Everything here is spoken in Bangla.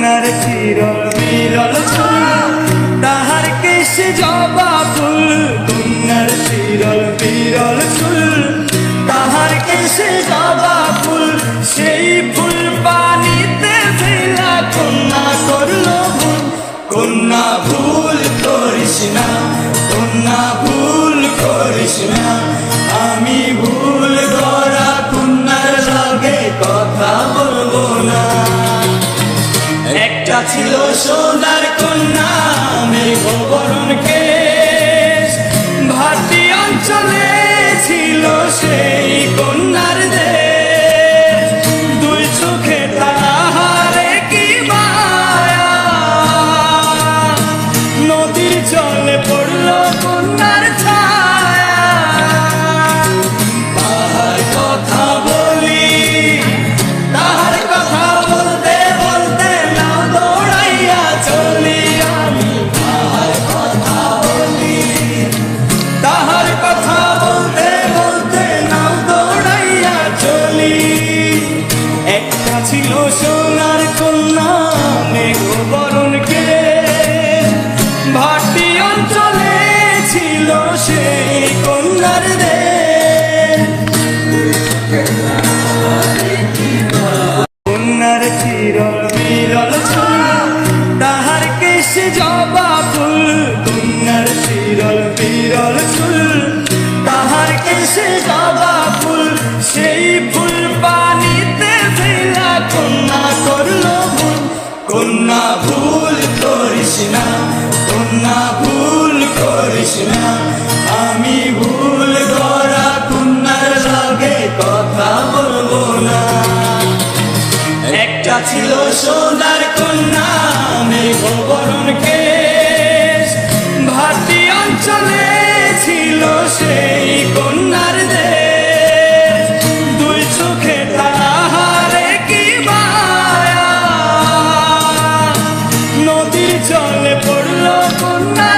কন্যার চিরল বিরল চুল, তাহার কেশে জবা ফুল। কন্যার চিরল বিরল চুল, তাহার কেশে জবা ফুল। সেই ফুল পানিতে ফেলা কন্যা করলো ভুল। কন্যা ভুল করিস না, কন্যা ভুল করিস না। আমি ভুল করা কন্যার লগে কথা বলবো না। একটা ছিল সোনার কন্যা মেঘবরণ কেশ, ভাটি অঞ্চলে ছিল সেই কন্যার দেশ। দুই চোখে তাহারে কি মায়া, নদীর জলে পড়লো কন্যার ছায়া। তাহার কথা বলি, তাহার কথা বলতে বলতে নাও দৌড়াইয়া চলি আমি। তাহার কথা বলি, তাহার কথা বলতে বলতে নাও দৌড়াইয়া চলি। একটা ছিল সোনার কন্যা মেঘবরণ কেশ, ভাটি অঞ্চলে ছিল সেই কন্যার দেশ। কন্যার চিরল বিরল চুল, তাহার কেশে জবা ফুল। কন্যার চিরল বিরল চুল, তাহার কেশে জবা ফুল। সেই ফুল পানিতে ফেলা কন্যা করলো ভুল। কন্যা ভুল করিস না, কন্যা ভুল করিস না। আমি ভুল করা কন্যার লগে কথা বলবো না। একটা ছিল সোনার কন্যা মেঘবরণ কেশ, ভাটি অঞ্চলে ছিল সেই কন্যার দেশ। দুই চোখে তাহারে কি মায়া, নদীর জলে পড়লো কন্যা